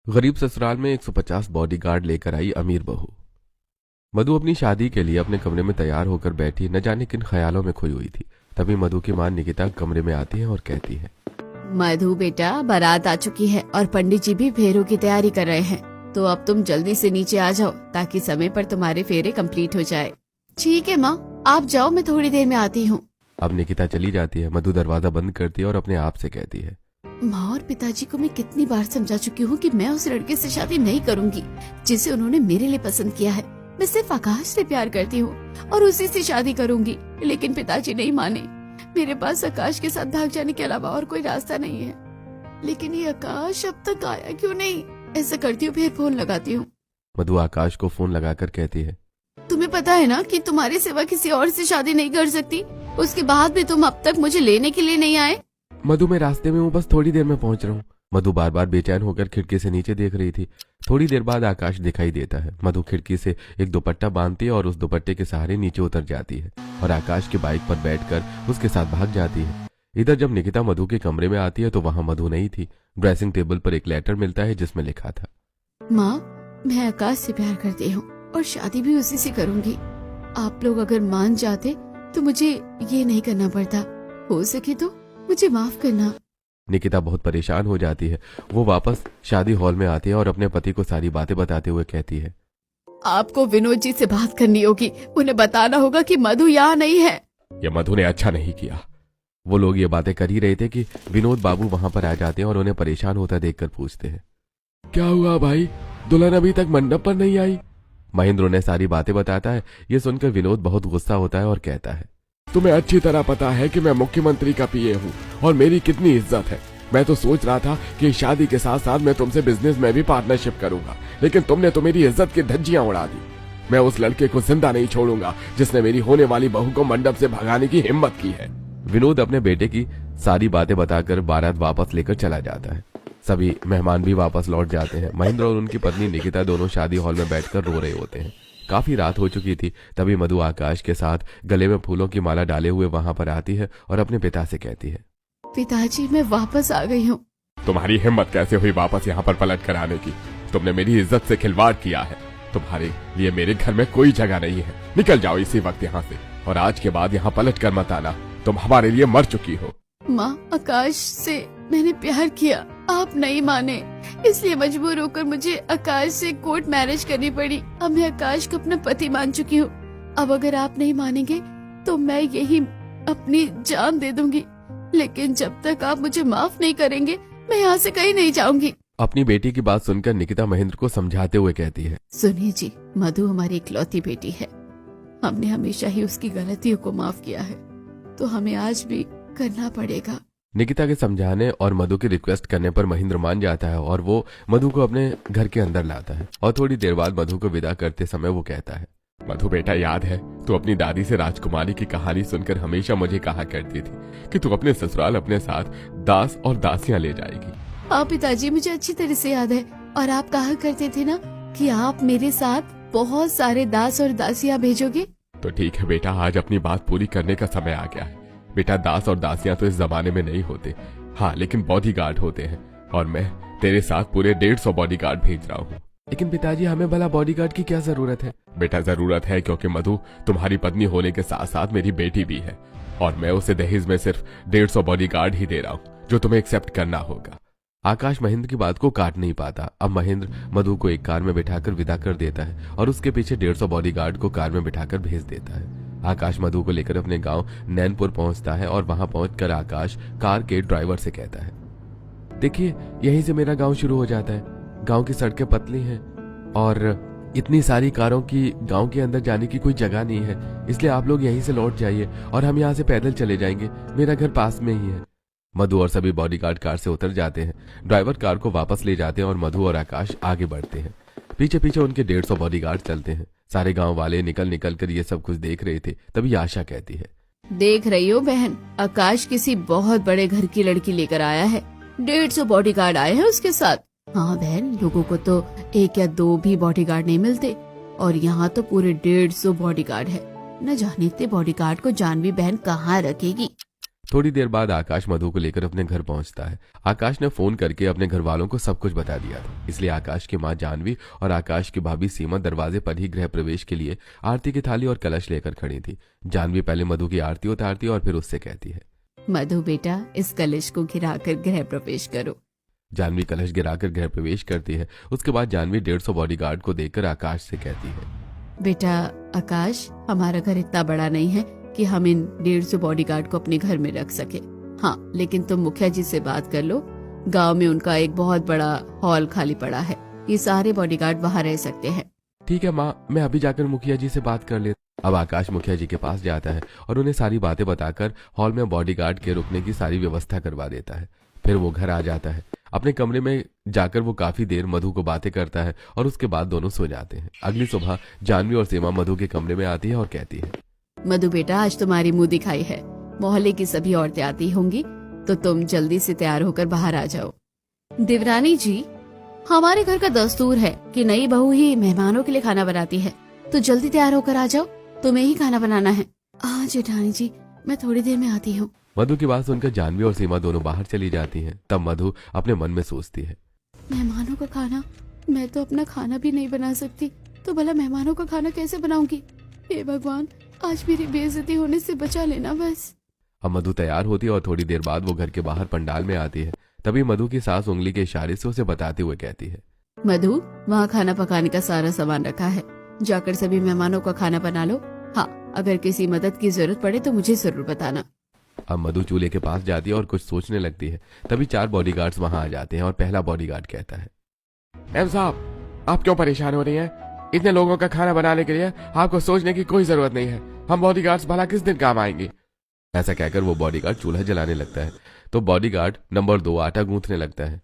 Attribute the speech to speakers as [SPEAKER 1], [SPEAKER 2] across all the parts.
[SPEAKER 1] गरीब ससुराल में 150 बॉडीगार्ड लेकर आई अमीर बहू। मधु अपनी शादी के लिए अपने कमरे में तैयार होकर बैठी न जाने किन ख्यालों में खोई हुई थी। तभी मधु की मां निकिता कमरे में आती है और कहती है,
[SPEAKER 2] मधु बेटा, बारात आ चुकी है और पंडित जी भी फेरों की तैयारी कर रहे हैं, तो अब तुम जल्दी से नीचे आ जाओ ताकि समय पर तुम्हारे फेरे कंप्लीट हो जाए। ठीक है माँ, आप जाओ, मैं थोड़ी देर में आती हूँ।
[SPEAKER 1] अब निकिता चली जाती है। मधु दरवाजा बंद करती है और अपने आप से कहती है,
[SPEAKER 2] माँ और पिताजी को मैं कितनी बार समझा चुकी हूँ कि मैं उस लड़के से शादी नहीं करूँगी जिसे उन्होंने मेरे लिए पसंद किया है। मैं सिर्फ आकाश से प्यार करती हूँ और उसी से शादी करूँगी, लेकिन पिताजी नहीं माने। मेरे पास आकाश के साथ भाग जाने के अलावा और कोई रास्ता नहीं है। लेकिन ये आकाश अब तक आया क्यों नहीं? ऐसा करती हूँ, फिर फोन लगाती हूँ।
[SPEAKER 1] मधु आकाश को फोन लगाकर कहती है,
[SPEAKER 2] तुम्हें पता है ना कि तुम्हारे सिवा किसी और से शादी नहीं कर सकती। उसके बाद भी तुम अब तक मुझे लेने के लिए नहीं आए।
[SPEAKER 1] मधु मैं रास्ते में हूँ, बस थोड़ी देर में पहुंच रहा हूँ। मधु बार बार बेचैन होकर खिड़की से नीचे देख रही थी। थोड़ी देर बाद आकाश दिखाई देता है। मधु खिड़की से एक दुपट्टा बांधती है और उस दुपट्टे के सहारे नीचे उतर जाती है और आकाश की बाइक पर बैठकर उसके साथ भाग जाती है। इधर जब निकिता मधु के कमरे में आती है तो वहां मधु नहीं थी। ड्रेसिंग टेबल पर एक लेटर मिलता है जिसमें लिखा था,
[SPEAKER 2] माँ, मैं आकाश से प्यार करती हूँ और शादी भी उसी से करूँगी। आप लोग अगर मान जाते तो मुझे ये नहीं करना पड़ता। हो सके तो मुझे माफ करना।
[SPEAKER 1] निकिता बहुत परेशान हो जाती है। वो वापस शादी हॉल में आती है और अपने पति को सारी बातें बताते हुए कहती है,
[SPEAKER 2] आपको विनोद जी से बात करनी होगी। उन्हें बताना होगा कि मधु यहाँ नहीं है।
[SPEAKER 1] ये मधु ने अच्छा नहीं किया। वो लोग ये बातें कर ही रहे थे कि विनोद बाबू वहां पर आ जाते हैं और उन्हें परेशान होता देखकर पूछते हैं, क्या हुआ भाई, दुल्हन अभी तक मंडप पर नहीं आई? महेंद्र उन्हें सारी बातें बताता है। ये सुनकर विनोद बहुत गुस्सा होता है और कहता है, तुम्हें अच्छी तरह पता है कि मैं मुख्यमंत्री का पीए हूँ और मेरी कितनी इज्जत है। मैं तो सोच रहा था कि शादी के साथ साथ मैं तुमसे बिजनेस में भी पार्टनरशिप करूंगा, लेकिन तुमने तो मेरी इज्जत की धज्जियां उड़ा दी। मैं उस लड़के को जिंदा नहीं छोड़ूंगा जिसने मेरी होने वाली बहू को मंडप से भगाने की हिम्मत की है। विनोद अपने बेटे की सारी बातें बताकर बारात वापस लेकर चला जाता है। सभी मेहमान भी वापस लौट जाते हैं। महेंद्र और उनकी पत्नी निकिता दोनों शादी हॉल में बैठकर रो रहे होते हैं। काफी रात हो चुकी थी। तभी मधु आकाश के साथ गले में फूलों की माला डाले हुए वहां पर आती है और अपने पिता से कहती है,
[SPEAKER 2] पिताजी, मैं वापस आ गई हूँ।
[SPEAKER 1] तुम्हारी हिम्मत कैसे हुई वापस यहाँ पर पलट कर आने की? तुमने मेरी इज्जत से खिलवाड़ किया है। तुम्हारे लिए मेरे घर में कोई जगह नहीं है। निकल जाओ इसी वक्त यहाँ से और आज के बाद यहाँ पलट कर मत आना। तुम हमारे लिए मर चुकी हो।
[SPEAKER 2] माँ, आकाश से मैंने प्यार किया, आप नहीं माने, इसलिए मजबूर होकर मुझे आकाश से कोर्ट मैरिज करनी पड़ी। अब मैं आकाश को अपना पति मान चुकी हूँ। अब अगर आप नहीं मानेंगे तो मैं यही अपनी जान दे दूंगी, लेकिन जब तक आप मुझे माफ नहीं करेंगे मैं यहाँ से कहीं नहीं जाऊंगी।
[SPEAKER 1] अपनी बेटी की बात सुनकर निकिता महेंद्र को समझाते हुए कहती है,
[SPEAKER 2] सुनिए जी, मधु हमारी इकलौती बेटी है। हमने हमेशा ही उसकी गलतियों को माफ किया है, तो हमें आज भी करना पड़ेगा।
[SPEAKER 1] निकिता के समझाने और मधु की रिक्वेस्ट करने पर महेंद्र मान जाता है और वो मधु को अपने घर के अंदर लाता है। और थोड़ी देर बाद मधु को विदा करते समय वो कहता है, मधु बेटा, याद है तू अपनी दादी से राजकुमारी की कहानी सुनकर हमेशा मुझे कहा करती थी कि तू अपने ससुराल अपने साथ दास और दासियां ले जाएगी।
[SPEAKER 2] हाँ पिताजी, मुझे अच्छी तरह से याद है। और आप कहा करते थे ना कि आप मेरे साथ बहुत सारे दास और दासियां भेजोगे।
[SPEAKER 1] तो ठीक है बेटा, आज अपनी बात पूरी करने का समय आ गया है। बेटा, दास और दासियां तो इस जमाने में नहीं होते, हाँ लेकिन बॉडीगार्ड होते हैं और मैं तेरे साथ पूरे 150 बॉडीगार्ड भेज रहा हूँ। लेकिन पिताजी, हमें भला बॉडीगार्ड की क्या जरूरत है? बेटा, जरूरत है क्योंकि मधु तुम्हारी पत्नी होने के साथ साथ मेरी बेटी भी है और मैं उसे दहेज में सिर्फ 150 बॉडीगार्ड ही दे रहा हूँ, जो तुम्हें एक्सेप्ट करना होगा। आकाश महेंद्र की बात को काट नहीं पाता। अब महेंद्र मधु को एक कार में बिठाकर विदा कर देता है और उसके पीछे 150 बॉडीगार्ड को कार में बिठाकर भेज देता है। आकाश मधु को लेकर अपने गांव नैनपुर पहुंचता है और वहां पहुंचकर आकाश कार के ड्राइवर से कहता है, देखिए यहीं से मेरा गांव शुरू हो जाता है। गांव की सड़कें पतली हैं और इतनी सारी कारों की गांव के अंदर जाने की कोई जगह नहीं है, इसलिए आप लोग यहीं से लौट जाइए और हम यहाँ से पैदल चले जाएंगे। मेरा घर पास में ही है। मधु और सभी बॉडीगार्ड कार से उतर जाते हैं। ड्राइवर कार को वापस ले जाते हैं और मधु और आकाश आगे बढ़ते हैं। पीछे पीछे उनके 150 बॉडीगार्ड चलते हैं। सारे गांव वाले निकल निकल कर ये सब कुछ देख रहे थे। तभी आशा कहती है,
[SPEAKER 2] देख रही हो बहन, आकाश किसी बहुत बड़े घर की लड़की लेकर आया है। 150 बॉडीगार्ड आए हैं उसके साथ। हाँ बहन, लोगों को तो 1 या 2 भी बॉडीगार्ड नहीं मिलते और यहाँ तो पूरे 150 बॉडीगार्ड है। न जाने इतने बॉडीगार्ड को जानवी बहन कहाँ रखेगी।
[SPEAKER 1] थोड़ी देर बाद आकाश मधु को लेकर अपने घर पहुंचता है। आकाश ने फोन करके अपने घर वालों को सब कुछ बता दिया था, इसलिए आकाश की मां जानवी और आकाश की भाभी सीमा दरवाजे पर ही गृह प्रवेश के लिए आरती की थाली और कलश लेकर खड़ी थी। जानवी पहले मधु की आरती उतारती और फिर उससे कहती है,
[SPEAKER 2] मधु बेटा, इस कलश को गिराकर गृह प्रवेश करो।
[SPEAKER 1] जानवी कलश गिराकर गृह प्रवेश करती है। उसके बाद जानवी 150 बॉडीगार्ड को देखकर आकाश से कहती है,
[SPEAKER 2] बेटा आकाश, हमारा घर इतना बड़ा नहीं है कि हम इन 150 बॉडीगार्ड को अपने घर में रख सके। हाँ, लेकिन तुम मुखिया जी से बात कर लो। गांव में उनका एक बहुत बड़ा हॉल खाली पड़ा है, ये सारे बॉडीगार्ड वहाँ रह सकते हैं।
[SPEAKER 1] ठीक है माँ, मैं अभी जाकर मुखिया जी से बात कर लेता। अब आकाश मुखिया जी के पास जाता है और उन्हें सारी बातें बताकर हॉल में बॉडीगार्ड के रुकने की सारी व्यवस्था करवा देता है। फिर वो घर आ जाता है। अपने कमरे में जाकर वो काफी देर मधु को बातें करता है और उसके बाद दोनों सो जाते हैं। अगली सुबह जानवी और सीमा मधु के कमरे में आती है और कहती है,
[SPEAKER 2] मधु बेटा, आज तुम्हारी मुंह दिखाई है। मोहल्ले की सभी औरतें आती होंगी, तो तुम जल्दी से तैयार होकर बाहर आ जाओ। देवरानी जी, हमारे घर का दस्तूर है कि नई बहू ही मेहमानों के लिए खाना बनाती है, तो जल्दी तैयार होकर आ जाओ, तुम्हें ही खाना बनाना है। हाँ जेठानी जी, मैं थोड़ी देर में आती हूँ।
[SPEAKER 1] मधु की बात सुनकर जानवी और सीमा दोनों बाहर चली जाती हैं। तब मधु अपने मन में सोचती है,
[SPEAKER 2] मेहमानों का खाना, मैं तो अपना खाना भी नहीं बना सकती, तो भला मेहमानों का खाना कैसे बनाऊंगी। हे भगवान, आज मेरी बेइज्जती होने से बचा लेना बस।
[SPEAKER 1] अब मधु तैयार होती है और थोड़ी देर बाद वो घर के बाहर पंडाल में आती है। तभी मधु की सास उंगली के इशारे से उसे बताते हुए कहती है,
[SPEAKER 2] मधु, वहाँ खाना पकाने का सारा सामान रखा है, जाकर सभी मेहमानों का खाना बना लो। हाँ, अगर किसी मदद की जरूरत पड़े तो मुझे जरूर बताना।
[SPEAKER 1] अब मधु चूल्हे के पास जाती है और कुछ सोचने लगती है। तभी 4 बॉडीगार्ड्स वहां आ जाते हैं और पहला बॉडीगार्ड कहता है, एम साहब, आप क्यों परेशान हो रही हैं? इतने लोगों का खाना बनाने के लिए आपको सोचने की कोई जरूरत नहीं है। हम बॉडीगार्ड्स भला किस दिन काम आएंगे? ऐसा कहकर वो बॉडीगार्ड चूल्हा जलाने लगता है। तो बॉडीगार्ड नंबर 2 आटा गूंथने लगता है।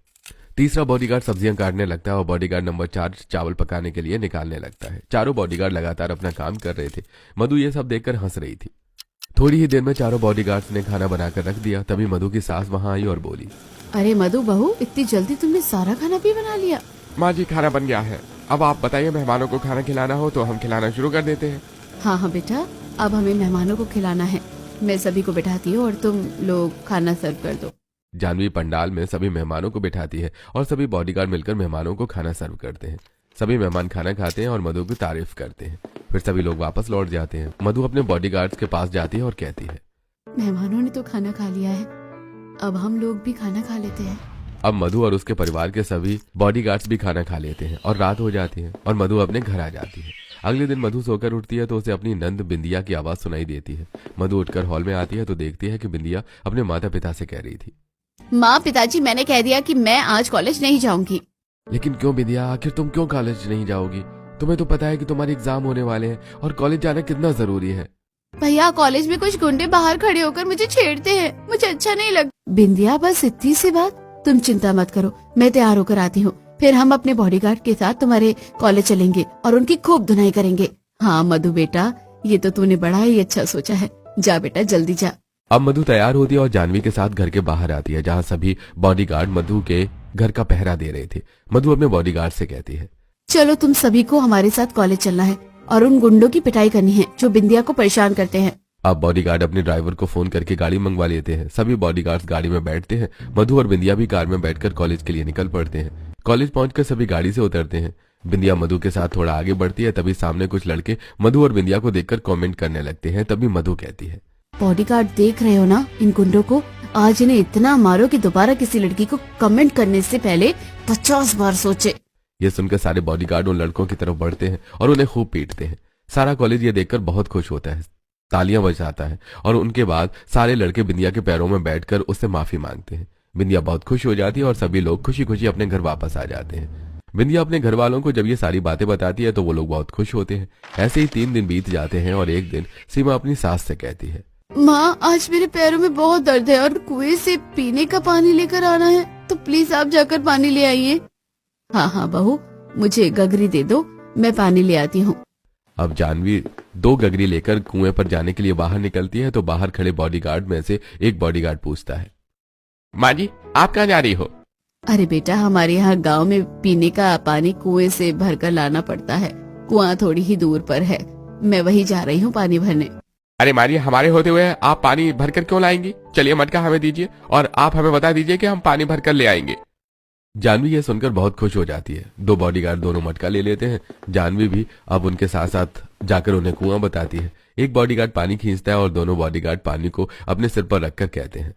[SPEAKER 1] तीसरा बॉडीगार्ड सब्जियां काटने लगता है और बॉडीगार्ड नंबर 4 चावल पकाने के लिए निकालने लगता है। चारों बॉडीगार्ड लगातार अपना काम कर रहे थे। मधु ये सब देखकर हंस रही थी। थोड़ी ही देर में चारों बॉडीगार्ड्स ने खाना बनाकर रख दिया। तभी मधु की सास वहां आई और बोली,
[SPEAKER 2] अरे मधु बहू, इतनी जल्दी तुमने सारा खाना भी बना लिया?
[SPEAKER 1] माँ जी, खाना बन गया है। अब आप बताइए, मेहमानों को खाना खिलाना हो तो हम खिलाना शुरू कर देते हैं।
[SPEAKER 2] हाँ हाँ बेटा, अब हमें मेहमानों को खिलाना है। मैं सभी को बिठाती हूँ और तुम लोग खाना सर्व कर दो।
[SPEAKER 1] जानवी पंडाल में सभी मेहमानों को बिठाती है और सभी बॉडीगार्ड मिलकर मेहमानों को खाना सर्व करते हैं। सभी मेहमान खाना खाते हैं और मधु की तारीफ करते हैं। फिर सभी लोग वापस लौट जाते हैं। मधु अपने बॉडीगार्ड्स के पास जाती है और कहती है,
[SPEAKER 2] मेहमानों ने तो खाना खा लिया है, अब हम लोग भी खाना खा लेते हैं।
[SPEAKER 1] अब मधु और उसके परिवार के सभी बॉडीगार्ड्स भी खाना खा लेते हैं और रात हो जाती है और मधु अपने घर आ जाती है। अगले दिन मधु सोकर उठती है तो उसे अपनी नंद बिंदिया की आवाज सुनाई देती है। मधु उठकर हॉल में आती है तो देखती है कि बिंदिया अपने माता पिता से कह रही थी,
[SPEAKER 2] माँ, पिताजी, मैंने कह दिया कि मैं आज कॉलेज नहीं जाऊंगी।
[SPEAKER 1] लेकिन क्यों बिंदिया, आखिर तुम क्यों कॉलेज नहीं जाओगी? तुम्हें तो पता है कि तुम्हारे एग्जाम होने वाले हैं और कॉलेज जाना कितना जरूरी है।
[SPEAKER 2] भैया, कॉलेज में कुछ गुंडे बाहर खड़े होकर मुझे छेड़ते हैं, मुझे अच्छा नहीं लगता। बिंदिया, बस इतनी सी बात, तुम चिंता मत करो, मैं तैयार होकर आती हूँ। फिर हम अपने बॉडीगार्ड के साथ तुम्हारे कॉलेज चलेंगे और उनकी खूब धुनाई करेंगे। हाँ मधु बेटा, ये तो तूने बड़ा ही अच्छा सोचा है। जा बेटा, जल्दी जा।
[SPEAKER 1] अब मधु तैयार होती है और जानवी के साथ घर के बाहर आती है, जहाँ सभी बॉडीगार्ड मधु के घर का पहरा दे रहे थे। मधु अपने बॉडीगार्ड से कहती है,
[SPEAKER 2] चलो तुम सभी को हमारे साथ कॉलेज चलना है और उन गुंडों की पिटाई करनी है जो बिंदिया को परेशान करते हैं।
[SPEAKER 1] अब बॉडीगार्ड अपने ड्राइवर को फोन करके गाड़ी मंगवा लेते हैं। सभी बॉडीगार्ड्स गाड़ी में बैठते हैं। मधु और बिंदिया भी कार में बैठकर कॉलेज के लिए निकल पड़ते हैं। कॉलेज पहुंचकर सभी गाड़ी से उतरते हैं। बिंदिया मधु के साथ थोड़ा आगे बढ़ती है। तभी सामने कुछ लड़के मधु और बिंदिया को देखकर कमेंट करने लगते हैं। तभी मधु कहती है,
[SPEAKER 2] बॉडीगार्ड देख रहे हो ना इन गुंडों को? आज इन्हें इतना मारो कि दोबारा किसी लड़की को कमेंट करने से पहले 50 बार सोचे।
[SPEAKER 1] ये सुनकर सारे बॉडीगार्ड उन लड़कों की तरफ बढ़ते हैं और उन्हें खूब पीटते हैं। सारा कॉलेज ये देखकर बहुत खुश होता है, तालियां बजाता है और उनके बाद सारे लड़के बिंदिया के पैरों में बैठकर उससे माफी मांगते हैं। बिंदिया बहुत खुश हो जाती है और सभी लोग खुशी खुशी अपने घर वापस आ जाते हैं। बिंदिया अपने घर वालों को जब ये सारी बातें बताती है तो वो लोग बहुत खुश होते हैं। ऐसे ही 3 दिन बीत जाते हैं और एक दिन सीमा अपनी सास से कहती है,
[SPEAKER 2] माँ, आज मेरे पैरों में बहुत दर्द है और कुएं से पीने का पानी लेकर आना है, तो प्लीज आप जाकर पानी ले आइए। हाँ हाँ बहू, मुझे गगरी दे दो, मैं पानी ले आती हूँ।
[SPEAKER 1] अब जानवी 2 गगरी लेकर कुएं पर जाने के लिए बाहर निकलती है तो बाहर खड़े बॉडीगार्ड में से एक बॉडीगार्ड पूछता है, माँ जी, आप कहाँ जा रही हो?
[SPEAKER 2] अरे बेटा, हमारे यहाँ गांव में पीने का पानी कुएं से भरकर लाना पड़ता है। कुआं थोड़ी ही दूर पर है, मैं वही जा रही हूँ पानी भरने।
[SPEAKER 1] अरे मारिए, हमारे होते हुए आप पानी भरकर क्यों लाएंगी? चलिए मटका हमें दीजिए और आप हमें बता दीजिए कि हम पानी भरकर ले आएंगे। जानवी ये सुनकर बहुत खुश हो जाती है। दो बॉडीगार्ड दोनों मटका ले लेते हैं। जानवी भी अब उनके साथ साथ जाकर उन्हें कुआं बताती है। एक बॉडीगार्ड पानी खींचता है और दोनों बॉडीगार्ड पानी को अपने सिर पर रखकर कहते हैं,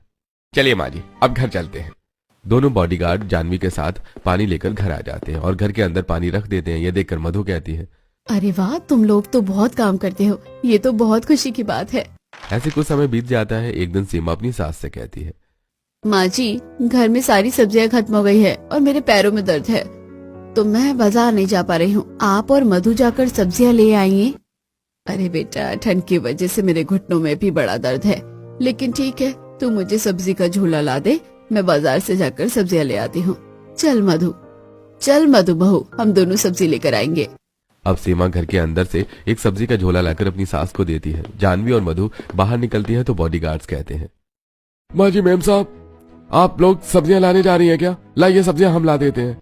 [SPEAKER 1] चलिए माँ जी, अब घर चलते हैं। दोनों बॉडीगार्ड जानवी के साथ पानी लेकर घर आ जाते हैं और घर के अंदर पानी रख देते हैं। ये देखकर मधु कहती है,
[SPEAKER 2] अरे वाह, तुम लोग तो बहुत काम करते हो, ये तो बहुत खुशी की बात है।
[SPEAKER 1] ऐसे कुछ समय बीत जाता है। एक दिन सीमा अपनी सास से कहती है,
[SPEAKER 2] माँ जी, घर में सारी सब्जियां खत्म हो गई है और मेरे पैरों में दर्द है, तो मैं बाजार नहीं जा पा रही हूँ। आप और मधु जाकर सब्जियां ले आइए। अरे बेटा, ठंड की वजह से मेरे घुटनों में भी बड़ा दर्द है, लेकिन ठीक है, तू मुझे सब्जी का झोला ला दे, मैं बाजार से जाकर सब्जियां ले आती हूँ। चल मधु बहू, हम दोनों सब्जी लेकर आएंगे।
[SPEAKER 1] अब सीमा घर के अंदर से एक सब्जी का झोला लाकर अपनी सास को देती है। जानवी और मधु बाहर निकलती है तो बॉडीगार्ड्स कहते हैं, माँ जी, मैम साहब, आप लोग सब्जियां लाने जा रही हैं क्या? लाइए, सब्जियां हम ला देते हैं।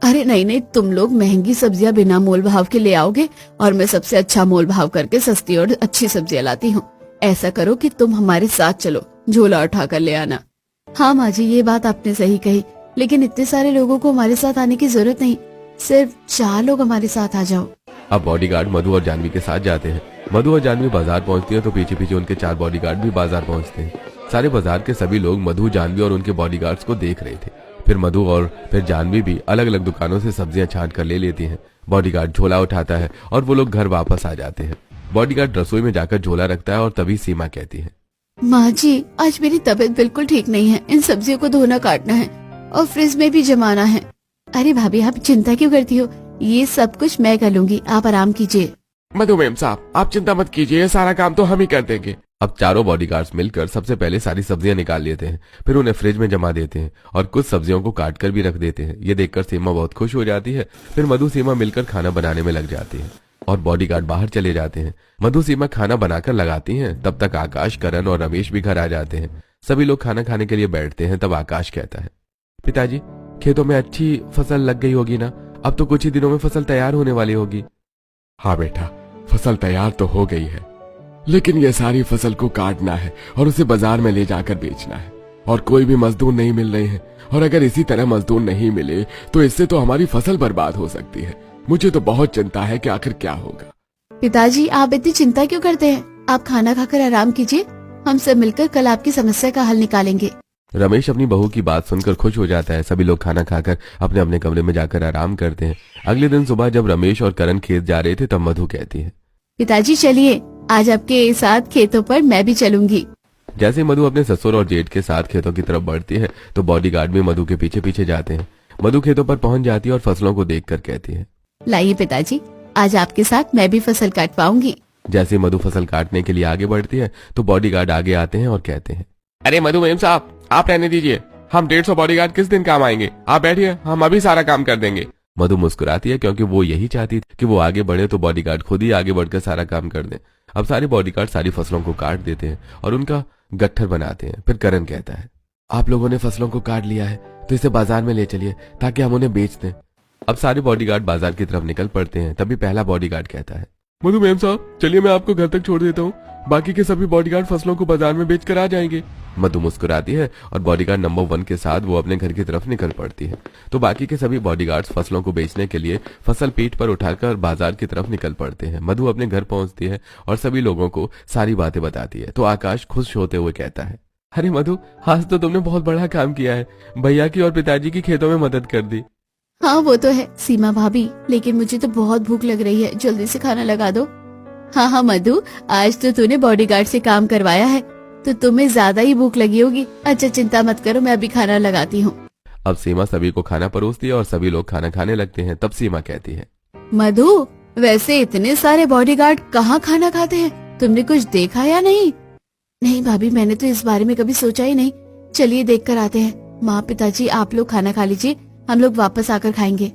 [SPEAKER 2] अरे नहीं, तुम लोग महंगी सब्जियां बिना मोल भाव के ले आओगे और मैं सबसे अच्छा मोल भाव करके सस्ती और अच्छी सब्जियां लाती हूँ। ऐसा करो कि तुम हमारे साथ चलो, झोला उठा कर ले आना। हाँ माँ जी, ये बात आपने सही कही, लेकिन इतने सारे लोगों को हमारे साथ आने की जरूरत नहीं, सिर्फ 4 लोग हमारे साथ आ जाओ।
[SPEAKER 1] अब बॉडीगार्ड मधु और जानवी के साथ जाते हैं। मधु और जानवी बाजार पहुंचती है तो पीछे पीछे उनके 4 बॉडीगार्ड भी बाजार पहुंचते हैं। सारे बाजार के सभी लोग मधु, जानवी और उनके बॉडीगार्ड्स को देख रहे थे। फिर मधु और फिर जानवी भी अलग अलग दुकानों से सब्जियां छांट कर ले लेती हैं। बॉडीगार्ड झोला उठाता है और वो लोग घर वापस आ जाते हैं। बॉडीगार्ड रसोई में जाकर झोला रखता है और तभी सीमा कहती है,
[SPEAKER 2] माँ जी, आज मेरी तबीयत बिल्कुल ठीक नहीं है, इन सब्जियों को धोना, काटना है और फ्रिज में भी जमाना है। अरे भाभी, आप चिंता क्यों करती हो, ये सब कुछ मैं कर लूंगी, आप आराम कीजिए।
[SPEAKER 1] मधु मैम साहब, आप चिंता मत कीजिए, ये सारा काम तो हम ही कर देंगे। अब चारों बॉडीगार्ड्स मिलकर सबसे पहले सारी सब्जियां निकाल लेते हैं, फिर उन्हें फ्रिज में जमा देते हैं और कुछ सब्जियों को काट कर भी रख देते हैं। ये देखकर सीमा बहुत खुश हो जाती है। फिर मधु सीमा मिलकर खाना बनाने में लग जाती है और बॉडीगार्ड बाहर चले जाते हैं। मधु सीमा खाना बनाकर लगाती हैं। तब तक आकाश, करण और रमेश भी घर आ जाते हैं। सभी लोग खाना खाने के लिए बैठते हैं। तब आकाश कहता है, पिताजी, खेतों में अच्छी फसल लग गई होगी ना? अब तो कुछ ही दिनों में फसल तैयार होने वाली होगी। हाँ बेटा, फसल तैयार तो हो गई है, लेकिन ये सारी फसल को काटना है और उसे बाजार में ले जाकर बेचना है और कोई भी मजदूर नहीं मिल रहे हैं। और अगर इसी तरह मजदूर नहीं मिले तो इससे तो हमारी फसल बर्बाद हो सकती है। मुझे तो बहुत चिंता है कि आखिर क्या होगा।
[SPEAKER 2] पिताजी, आप इतनी चिंता क्यों करते हैं? आप खाना खाकर आराम कीजिए, हम सब मिलकर कल आपकी समस्या का हल निकालेंगे।
[SPEAKER 1] रमेश अपनी बहू की बात सुनकर खुश हो जाता है। सभी लोग खाना खाकर अपने अपने कमरे में जाकर आराम करते हैं। अगले दिन सुबह जब रमेश और करण खेत जा रहे थे तब मधु कहती है,
[SPEAKER 2] पिताजी चलिए, आज आपके साथ खेतों पर मैं भी चलूंगी।
[SPEAKER 1] जैसे मधु अपने ससुर और जेठ के साथ खेतों की तरफ बढ़ती है तो बॉडीगार्ड भी मधु के पीछे पीछे जाते हैं। मधु खेतों पर पहुंच जाती है और फसलों को देखकर कहती है, लाइए
[SPEAKER 2] पिताजी, आज आपके साथ मैं भी फसल काट पाऊंगी।
[SPEAKER 1] जैसे मधु फसल काटने के लिए आगे बढ़ती है तो बॉडीगार्ड आगे आते हैं और कहते हैं, अरे मधु मैम साहब, आप रहने दीजिए, हम 150 बॉडीगार्ड किस दिन काम आएंगे, आप बैठिए, हम अभी सारा काम कर देंगे। मधु मुस्कुराती है क्योंकि वो यही चाहती थी कि वो आगे बढ़े तो बॉडीगार्ड खुद ही आगे बढ़कर सारा काम कर दे। अब सारे बॉडीगार्ड सारी फसलों को काट देते हैं और उनका गट्ठर बनाते हैं। फिर करण कहता है, आप लोगों ने फसलों को काट लिया है तो इसे बाजार में ले चलिए ताकि हम उन्हें बेच दें। अब सारे बॉडीगार्ड बाजार की तरफ निकल पड़ते हैं। तभी पहला बॉडीगार्ड कहता है, मधु मैम साहब, चलिए मैं आपको घर तक छोड़ देता हूँ, बाकी के सभी बॉडीगार्ड फसलों को बाजार में बेच कर आ जाएंगे। मधु मुस्कुराती है और बॉडीगार्ड नंबर 1 के साथ वो अपने घर की तरफ निकल पड़ती है। तो बाकी के सभी बॉडीगार्ड्स फसलों को बेचने के लिए फसल पीठ पर उठाकर बाजार की तरफ निकल पड़ते हैं। मधु अपने घर पहुंचती है और सभी लोगों को सारी बातें बताती है। तो आकाश खुश होते हुए कहता है, अरे मधु, आज तो तुमने बहुत बड़ा काम किया है, भैया की और पिताजी की खेतों में मदद कर दी।
[SPEAKER 2] हाँ वो तो है सीमा भाभी, लेकिन मुझे तो बहुत भूख लग रही है, जल्दी से खाना लगा दो। हाँ मधु, आज तो तूने बॉडीगार्ड से काम करवाया है तो तुम्हें ज्यादा ही भूख लगी होगी। अच्छा चिंता मत करो, मैं अभी खाना लगाती हूँ।
[SPEAKER 1] अब सीमा सभी को खाना परोसती है और सभी लोग खाना खाने लगते हैं। तब सीमा कहती है,
[SPEAKER 2] मधु, वैसे इतने सारे बॉडीगार्ड कहाँ खाना खाते हैं, तुमने कुछ देखा या नहीं? नहीं भाभी, मैंने तो इस बारे में कभी सोचा ही नहीं। चलिए देख कर आते हैं। माँ, पिताजी, आप लोग खाना खा लीजिए, हम लोग वापस आकर खाएंगे।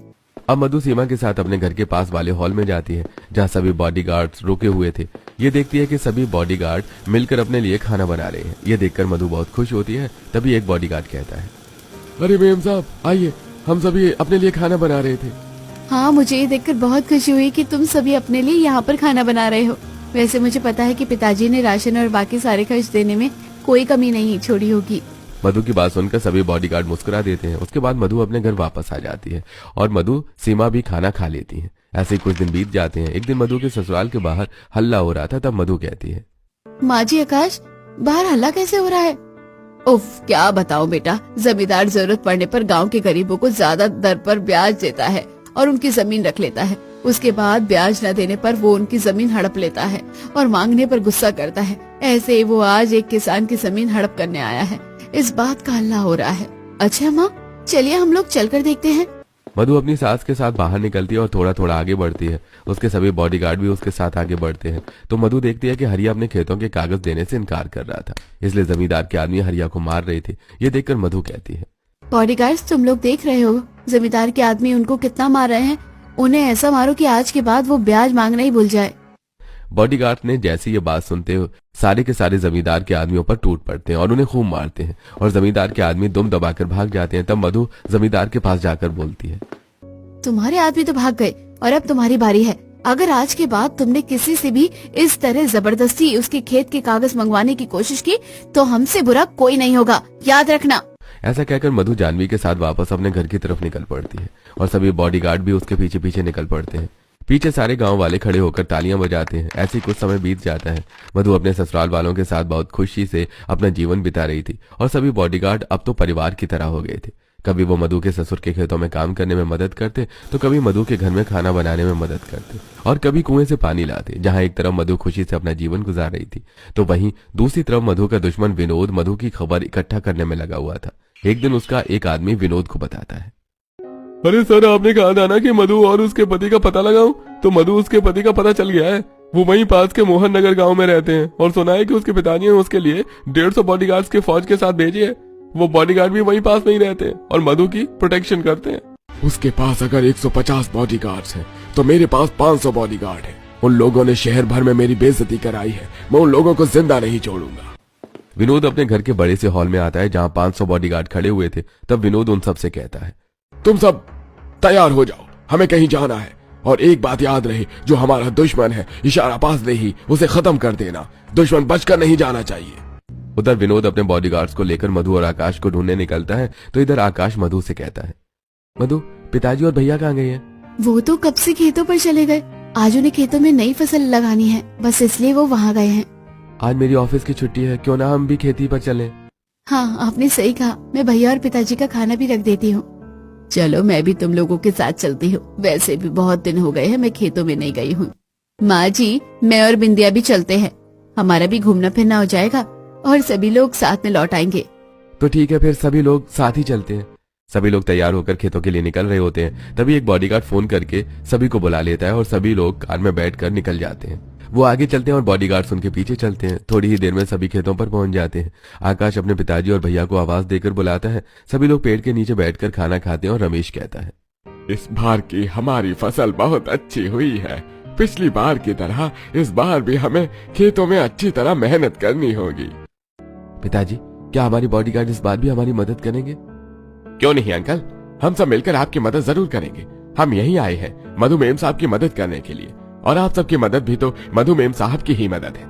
[SPEAKER 1] अब मधु सीमा के साथ अपने घर के पास वाले हॉल में जाती है जहाँ सभी बॉडीगार्ड्स रुके हुए थे। ये देखती है कि सभी बॉडीगार्ड मिलकर अपने लिए खाना बना रहे हैं। ये देखकर मधु बहुत खुश होती है। तभी एक बॉडीगार्ड कहता है, अरे मेम साहब आइए, हम सभी अपने लिए खाना बना रहे थे।
[SPEAKER 2] हाँ, मुझे ये देखकर बहुत खुशी हुई कि तुम सभी अपने लिए यहाँ पर खाना बना रहे हो। वैसे मुझे पता है कि पिताजी ने राशन और बाकी सारे खर्च देने में कोई कमी नहीं छोड़ी होगी।
[SPEAKER 1] मधु की बात सुनकर सभी बॉडीगार्ड मुस्कुरा देते हैं। उसके बाद मधु अपने घर वापस आ जाती है और मधु सीमा भी खाना खा लेती है। ऐसे ही कुछ दिन बीत जाते हैं। एक दिन मधु के ससुराल के बाहर हल्ला हो रहा था। तब मधु कहती है,
[SPEAKER 2] माँ जी आकाश, बाहर हल्ला कैसे हो रहा है? उफ, क्या बताऊं बेटा, जमींदार जरूरत पड़ने पर गांव के गरीबों को ज्यादा दर पर ब्याज देता है और उनकी जमीन रख लेता है। उसके बाद ब्याज न देने पर वो उनकी जमीन हड़प लेता है और मांगने पर गुस्सा करता है। ऐसे ही वो आज एक किसान की जमीन हड़प करने आया है। इस बात का हल्ला हो रहा है। अच्छा माँ, चलिए हम लोग चलकर देखते हैं।
[SPEAKER 1] मधु अपनी सास के साथ बाहर निकलती है और थोड़ा थोड़ा आगे बढ़ती है। उसके सभी बॉडीगार्ड भी उसके साथ आगे बढ़ते हैं। तो मधु देखती है कि हरिया अपने खेतों के कागज देने से इनकार कर रहा था, इसलिए जमींदार के आदमी हरिया को मार रहे थे। ये देखकर मधु कहती है,
[SPEAKER 2] बॉडीगार्ड्स, तुम लोग देख रहे हो जमींदार के आदमी उनको कितना मार रहे हैं। उन्हें ऐसा मारो कि आज के बाद वो ब्याज मांगना ही भूल जाए।
[SPEAKER 1] बॉडीगार्ड ने जैसी ये बात सुनते हो सारे के सारे जमींदार के आदमियों पर टूट पड़ते हैं और उन्हें खूब मारते हैं और जमींदार के आदमी दुम दबाकर भाग जाते हैं। तब मधु जमींदार के पास जाकर बोलती है,
[SPEAKER 2] तुम्हारे आदमी तो भाग गए और अब तुम्हारी बारी है। अगर आज के बाद तुमने किसी से भी इस तरह जबरदस्ती उसके खेत के कागज मंगवाने की कोशिश की तो हमसे बुरा कोई नहीं होगा, याद रखना।
[SPEAKER 1] ऐसा कहकर मधु जानवी के साथ वापस अपने घर की तरफ निकल पड़ती है और सभी बॉडीगार्ड भी उसके पीछे पीछे निकल पड़ते हैं। पीछे सारे गांव वाले खड़े होकर तालियां बजाते हैं। ऐसे कुछ समय बीत जाता है। मधु अपने ससुराल वालों के साथ बहुत खुशी से अपना जीवन बिता रही थी और सभी बॉडीगार्ड अब तो परिवार की तरह हो गए थे। कभी वो मधु के ससुर के खेतों में काम करने में मदद करते तो कभी मधु के घर में खाना बनाने में मदद करते और कभी कुएं से पानी लाते। जहां एक तरफ मधु खुशी से अपना जीवन गुजार रही थी तो वहीं दूसरी तरफ मधु का दुश्मन विनोद मधु की खबर इकट्ठा करने में लगा हुआ था। एक दिन उसका एक आदमी विनोद को बताता है,
[SPEAKER 3] अरे सर, आपने कहा था ना कि मधु और उसके पति का पता लगाऊं, तो मधु उसके पति का पता चल गया है। वो वहीं पास के मोहन नगर गाँव में रहते हैं और सुना है कि उसके पिताजी ने उसके लिए 150 बॉडीगार्ड्स के फौज के साथ भेजे है। वो बॉडीगार्ड भी वहीं पास में ही रहते हैं और मधु की प्रोटेक्शन करते हैं।
[SPEAKER 1] उसके पास अगर 150 बॉडीगार्ड्स हैं तो मेरे पास 500 बॉडीगार्ड हैं। उन लोगों ने शहर भर में मेरी बेइज्जती कराई है, मैं उन लोगों को जिंदा नहीं छोड़ूंगा। विनोद अपने घर के बड़े से हॉल में आता है जहां 500 बॉडीगार्ड खड़े हुए थे। तब विनोद उन सब से कहता है,
[SPEAKER 3] तुम सब तैयार हो जाओ, हमें कहीं जाना है। और एक बात याद रहे, जो हमारा दुश्मन है इशारा पास दे ही उसे खत्म कर देना। दुश्मन बचकर नहीं जाना चाहिए।
[SPEAKER 1] उधर विनोद अपने बॉडीगार्ड्स को लेकर मधु और आकाश को ढूंढने निकलता है तो इधर आकाश मधु से कहता है, मधु, पिताजी और भैया कहाँ गए हैं?
[SPEAKER 2] वो तो कब से खेतों पर चले गए। आज उन्हें खेतों में नई फसल लगानी है, बस इसलिए वो वहाँ गए हैं।
[SPEAKER 1] आज मेरी ऑफिस की छुट्टी है, क्यों ना हम भी खेती पर चलें?
[SPEAKER 2] हाँ, आपने सही कहा। मैं भैया और पिताजी का खाना भी रख देती हूँ। चलो, मैं भी तुम लोगों के साथ चलती हूँ। वैसे भी बहुत दिन हो गए हैं मैं खेतों में नहीं गई हूँ। माँ जी, मैं और बिंदिया भी चलते हैं। हमारा भी घूमना फिरना हो जाएगा और सभी लोग साथ में लौट आएंगे।
[SPEAKER 1] तो ठीक है, फिर सभी लोग साथ ही चलते हैं। सभी लोग तैयार होकर खेतों के लिए निकल रहे होते हैं। तभी एक बॉडीगार्ड फोन करके सभी को बुला लेता है और सभी लोग कार में बैठकर निकल जाते हैं। वो आगे चलते हैं और बॉडीगार्ड्स उनके पीछे चलते हैं। थोड़ी ही देर में सभी खेतों पर पहुंच जाते हैं। आकाश अपने पिताजी और भैया को आवाज देकर बुलाता है। सभी लोग पेड़ के नीचे बैठकर खाना खाते हैं और रमेश कहता है,
[SPEAKER 3] इस बार की हमारी फसल बहुत अच्छी हुई है। पिछली बार की तरह इस बार भी हमें खेतों में अच्छी तरह मेहनत करनी होगी।
[SPEAKER 1] पिताजी, क्या हमारी बॉडीगार्ड इस बार भी हमारी मदद करेंगे?
[SPEAKER 3] क्यों नहीं अंकल, हम सब मिलकर आपकी मदद जरूर करेंगे। हम यहीं आए हैं मधु मेम साहब की मदद करने के लिए, और आप सबकी मदद भी तो मधु मेम साहब की ही मदद है।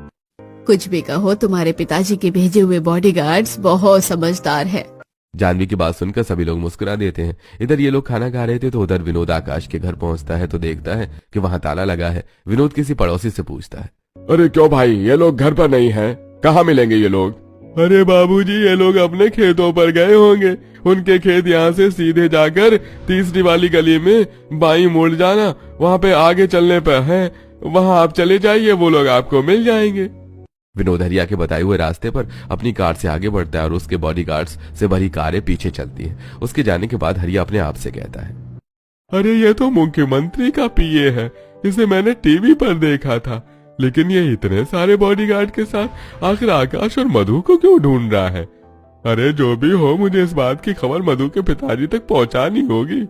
[SPEAKER 2] कुछ भी कहो, तुम्हारे पिताजी के भेजे हुए बॉडीगार्ड्स बहुत समझदार है।
[SPEAKER 1] जानवी की बात सुनकर सभी लोग मुस्कुरा देते हैं। इधर ये लोग खाना खा रहे थे तो उधर विनोद आकाश के घर पहुंचता है तो देखता है कि वहां ताला लगा है। विनोद किसी पड़ोसी से पूछता है,
[SPEAKER 3] अरे क्यों भाई, ये लोग घर पर नहीं हैं? कहाँ मिलेंगे ये लोग? अरे बाबूजी, ये लोग अपने खेतों पर गए होंगे। उनके खेत यहाँ से सीधे जाकर तीसरी वाली गली में बाई मुड़ जाना, वहाँ पे आगे चलने पर है, वहाँ आप चले जाइए, वो लोग आपको मिल जाएंगे।
[SPEAKER 1] विनोद हरिया के बताए हुए रास्ते पर अपनी कार से आगे बढ़ता है और उसके बॉडीगार्ड्स से भरी कारें पीछे चलती हैं। उसके जाने के बाद हरिया अपने आप से कहता है,
[SPEAKER 3] अरे ये तो मुख्यमंत्री का पीए है, इसे मैंने टीवी पर देखा था, लेकिन ये इतने सारे बॉडीगार्ड के साथ आखिर आकाश और मधु को क्यों ढूंढ रहा है? अरे जो भी हो, मुझे इस बात की खबर मधु के पिताजी तक पहुंचानी होगी।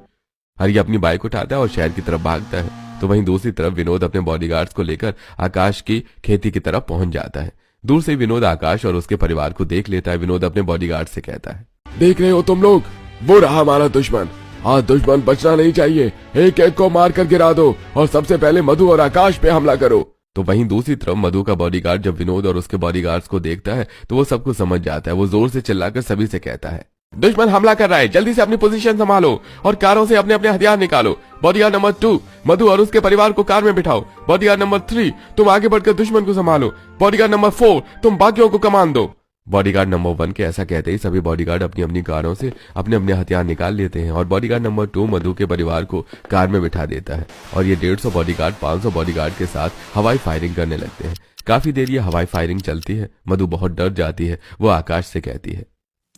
[SPEAKER 1] हरिया अपनी बाइक उठाता है और शहर की तरफ भागता है। तो वहीं दूसरी तरफ विनोद अपने बॉडीगार्ड्स को लेकर आकाश की खेती की तरफ पहुंच जाता है। दूर से विनोद आकाश और उसके परिवार को देख लेता है। विनोद अपने बॉडीगार्ड से कहता है,
[SPEAKER 3] देख रहे हो तुम लोग, वो रहा हमारा दुश्मन। आज दुश्मन बचना नहीं चाहिए, एक एक को मार कर गिरा दो और सबसे पहले मधु और आकाश पे हमला करो।
[SPEAKER 1] तो वहीं दूसरी तरफ मधु का बॉडीगार्ड जब विनोद और उसके बॉडीगार्ड्स को देखता है तो वो सब कुछ समझ जाता है। वो जोर से चिल्लाकर सभी से कहता है, दुश्मन हमला कर रहा है, जल्दी से अपनी पोजीशन संभालो और कारों से अपने अपने हथियार निकालो। बॉडीगार्ड नंबर 2 मधु और उसके परिवार को कार में बिठाओ। बॉडीगार्ड नंबर 3 तुम आगे बढ़कर दुश्मन को संभालो। बॉडीगार्ड नंबर 4 तुम बाकियों को कमान दो। बॉडीगार्ड नंबर 1 के ऐसा कहते ही सभी बॉडीगार्ड अपनी अपनी कारों से अपने अपने हथियार निकाल लेते हैं और बॉडीगार्ड नंबर 2 मधु के परिवार को कार में बिठा देता है और ये 150 बॉडीगार्ड 500 बॉडीगार्ड के साथ हवाई फायरिंग करने लगते हैं। काफी देर ये हवाई फायरिंग चलती है। मधु बहुत डर जाती है। वो आकाश से कहती है,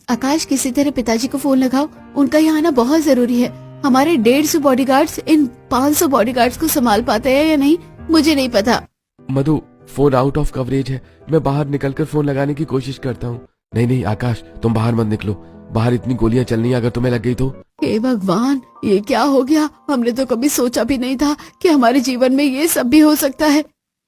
[SPEAKER 2] आकाश किसी तरह पिताजी को फोन लगाओ, उनका यहाँ आना बहुत जरूरी है। हमारे 150 बॉडीगार्ड्स इन 500 बॉडीगार्ड्स को संभाल पाते हैं या नहीं मुझे नहीं पता।
[SPEAKER 1] मधु फोन आउट ऑफ कवरेज है, मैं बाहर निकलकर फोन लगाने की कोशिश करता हूँ। नहीं आकाश तुम बाहर मत निकलो, बाहर इतनी गोलियां चलनी है, अगर तुम्हें लग गई तो।
[SPEAKER 2] हे भगवान ये क्या हो गया, हमने तो कभी सोचा भी नहीं था कि हमारे जीवन में ये सब भी हो सकता है।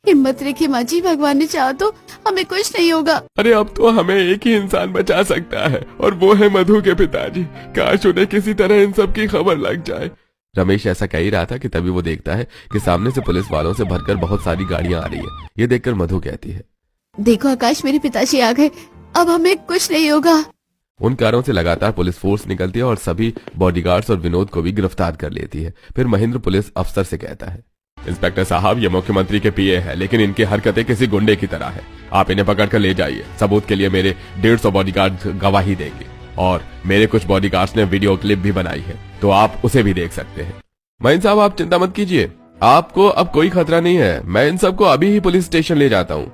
[SPEAKER 2] हिम्मत रखिए माँ जी, भगवान ने चाहा तो हमें कुछ नहीं होगा।
[SPEAKER 3] अरे अब तो हमें एक ही इंसान बचा सकता है और वो है मधु के पिताजी। काश उन्हें किसी तरह इन सब की खबर लग जाए।
[SPEAKER 1] रमेश ऐसा कह ही रहा था कि तभी वो देखता है कि सामने से पुलिस वालों से भरकर बहुत सारी गाड़ियां आ रही है। ये देखकर मधु कहती है,
[SPEAKER 2] देखो आकाश मेरे पिताजी आ गए, अब हमें कुछ नहीं होगा।
[SPEAKER 1] उन कारों से लगातार पुलिस फोर्स निकलती है और सभी बॉडीगार्ड्स और विनोद को भी गिरफ्तार कर लेती है। फिर महेंद्र पुलिस अफसर से कहता है,
[SPEAKER 3] इंस्पेक्टर साहब ये मुख्यमंत्री के पीए है, लेकिन इनकी हरकतें किसी गुंडे की तरह है। आप इन्हें पकड़कर ले जाइए। सबूत के लिए मेरे 150 बॉडीगार्ड गवाही देंगे और मेरे कुछ बॉडीगार्ड्स ने वीडियो क्लिप भी बनाई है, तो आप उसे भी देख सकते हैं।
[SPEAKER 1] महेंद्र साहब आप चिंता मत कीजिए, आपको अब कोई खतरा नहीं है। मैं इन सबको अभी ही पुलिस स्टेशन ले जाता हूँ।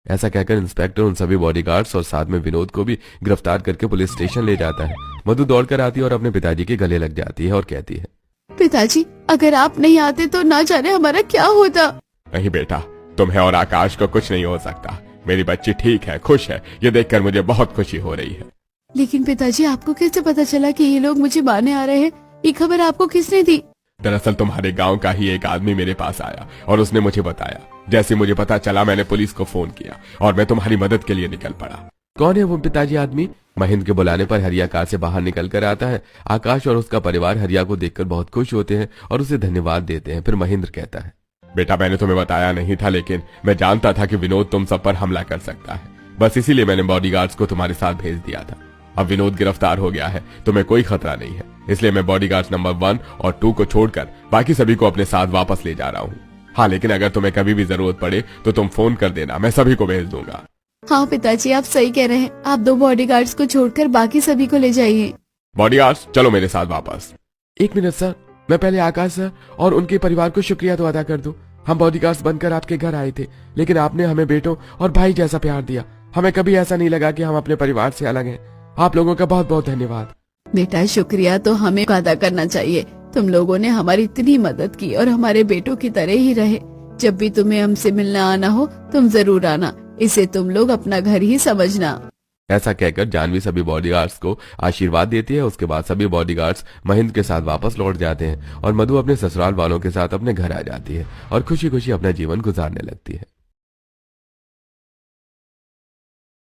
[SPEAKER 1] ऐसा कहकर इंस्पेक्टर उन सभी बॉडीगार्ड्स और साथ में विनोद को भी गिरफ्तार करके पुलिस स्टेशन ले जाता है। मधु दौड़कर आती है और अपने पिताजी के गले लग जाती है और कहती है,
[SPEAKER 2] पिताजी अगर आप नहीं आते तो ना जाने हमारा क्या होता।
[SPEAKER 3] नहीं बेटा, तुम्हें और आकाश को कुछ नहीं हो सकता। मेरी बच्ची ठीक है, खुश है। ये देखकर मुझे बहुत खुशी हो रही है।
[SPEAKER 2] लेकिन पिताजी आपको कैसे पता चला कि ये लोग मुझे मारने आ रहे हैं? ये खबर आपको किसने दी?
[SPEAKER 3] दरअसल तुम्हारे गांव का ही एक आदमी मेरे पास आया और उसने मुझे बताया। जैसे मुझे पता चला मैंने पुलिस को फोन किया और मैं तुम्हारी मदद के लिए निकल पड़ा।
[SPEAKER 1] कौन है वो पिताजी आदमी? महेंद्र के बुलाने पर हरिया कार से बाहर निकल कर आता है। आकाश और उसका परिवार हरिया को देखकर बहुत खुश होते हैं और उसे धन्यवाद देते हैं। फिर महेंद्र कहता है,
[SPEAKER 3] बेटा मैंने तुम्हें बताया नहीं था, लेकिन मैं जानता था कि विनोद तुम सब पर हमला कर सकता है। बस इसीलिए मैंने बॉडीगार्ड्स को तुम्हारे साथ भेज दिया था। अब विनोद गिरफ्तार हो गया है, तुम्हें कोई खतरा नहीं है। इसलिए मैं बॉडीगार्ड्स नंबर 1 और 2 को छोड़कर बाकी सभी को अपने साथ वापस ले जा रहा हूँ। हाँ, लेकिन अगर तुम्हें कभी भी जरूरत पड़े तो तुम फोन कर देना, मैं सभी को भेज दूंगा।
[SPEAKER 2] हाँ पिताजी आप सही कह रहे हैं, आप 2 बॉडीगार्ड्स को छोड़कर बाकी सभी को ले जाइए।
[SPEAKER 3] बॉडीगार्ड्स चलो मेरे साथ वापस।
[SPEAKER 1] 1 मिनट सर, मैं पहले आकाश सर और उनके परिवार को शुक्रिया तो अदा कर दूं। हम बॉडीगार्ड्स बनकर आपके घर आए थे, लेकिन आपने हमें बेटों और भाई जैसा प्यार दिया। हमें कभी ऐसा नहीं लगा कि हम अपने परिवार से अलग हैं। आप लोगों का बहुत बहुत धन्यवाद।
[SPEAKER 2] बेटा शुक्रिया तो हमें अदा करना चाहिए। तुम लोगों ने हमारी इतनी मदद की और हमारे बेटों की तरह ही रहे। जब भी तुम्हें हमसे मिलना आना हो तुम जरूर आना, इसे तुम लोग अपना घर ही समझना।
[SPEAKER 1] ऐसा कहकर जानवी सभी बॉडीगार्ड्स को आशीर्वाद देती है। उसके बाद सभी बॉडीगार्ड्स महेंद्र के साथ वापस लौट जाते हैं और मधु अपने ससुराल वालों के साथ अपने घर आ जाती है और खुशी खुशी अपना जीवन गुजारने लगती है।